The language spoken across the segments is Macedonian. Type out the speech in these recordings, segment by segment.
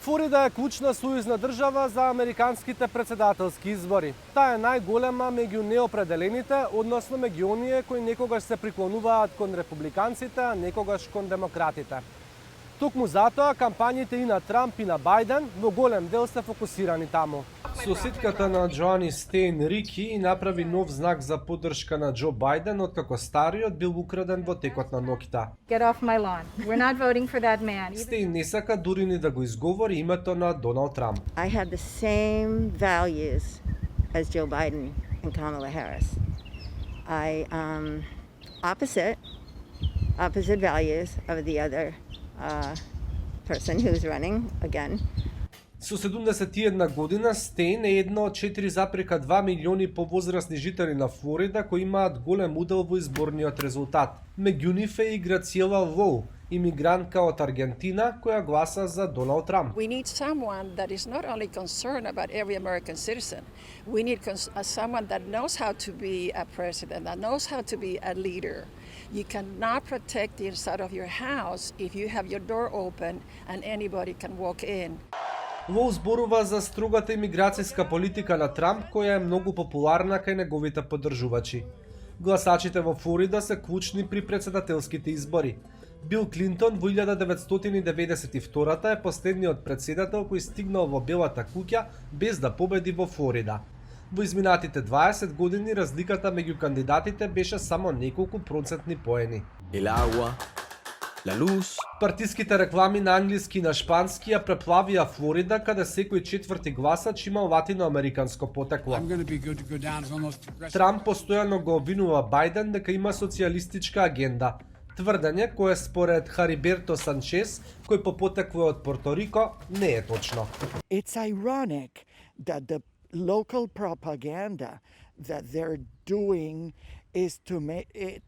Флорида е клучна сојузна држава за американските претседателски избори. Таа е најголема меѓу неопределените, односно меѓу оние кои некогаш се приклонуваат кон републиканците, а некогаш кон демократите. Токму затоа кампањите и на Трамп и на Бајден во голем дел се фокусирани таму. Соседката на Джоани Стейн Рики направи нов знак за поддршка на Џо Бајден откако стариот бил украден во текот на ноќта. Get off my lawn. We're not voting for that man. Стейн не сака дури ни да го изговори името на Доналд Трамп. I have the same values as Joe Biden and Kamala Harris. Opposite values of the other person who's running again. Со 71 година, Стейн е една од 4,2 милиони повозрасни жители на Флорида кои имаат голем удел во изборниот резултат. Меѓу нив е и Грациела Воу, имигрантка од Аргентина која гласа за Доналд Трамп. We need someone that is not only concerned about every American citizen. We need someone that knows how to be a president, that knows how to be a leader. You cannot protect the inside of your house if you have your door open and anybody can walk in. Воу зборува за строгата имиграцијска политика на Трамп која е многу популарна кај неговите поддржувачи. Гласачите во Флорида се клучни при претседателските избори. Бил Клинтон во 1992 е последниот претседател кој стигнал во Белата куќа без да победи во Флорида. Во изминатите 20 години разликата меѓу кандидатите беше само неколку процентни поени. La luz. Партиските реклами на англиски и на шпански ја преплавија Флорида, каде секој четврти гласач има латиноамериканско потекло. Трамп постојано го обвинува Бајден дека има социјалистичка агенда. Тврдење кое според Хариберто Санчес, кој по потекло од Порто Рико, не е точно. It's ironic that the local propaganda that they're doing is to make it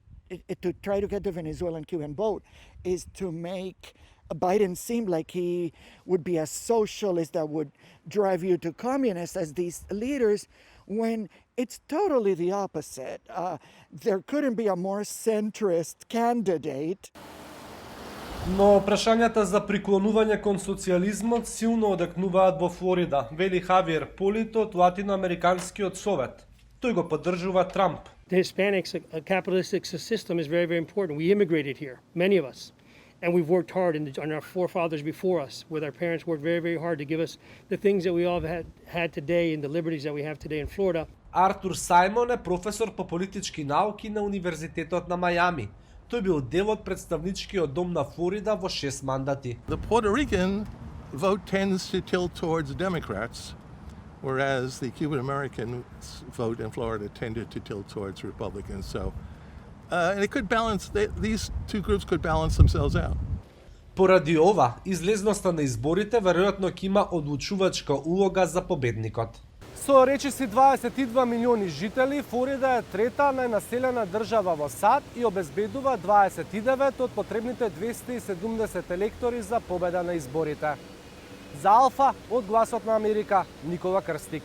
to try to get the Venezuelan Cuban vote is to make Biden seem like he would be a socialist that would drive you to communist as these leaders, when it's totally the opposite. There couldn't be a more centrist candidate. Но прашањата за приклонување кон социјализмот силно одекнуваат во Флорида, вели Хавиер Полито од Латиноамериканскиот совет. Тој го поддржува Трамп. The Hispanic capitalistic system is very, very important. We immigrated here, many of us, and we've worked hard, and our forefathers before us, with our parents, worked very, very hard to give us the things that we all had today and the liberties that we have today in Florida. Артур Сајмон е професор по политички науки на Универзитетот на Мајами. Тој бил дел од представничкиот дом на Флорида во 6 мандати. The Puerto Rican vote tends to tilt towards Democrats, whereas the Cuban American vote in Florida tended to tilt towards Republicans. So, and it could balance, these two groups could balance themselves out. Поради ова, излезноста на изборите веројатно ќе има одлучувачка улога за победникот. Со речиси 22 милиони жители, Флорида е трета најнаселена држава во САД и обезбедува 29 од потребните 270 електори за победа на изборите. За Алфа, од Гласот на Америка, Никола Крстик.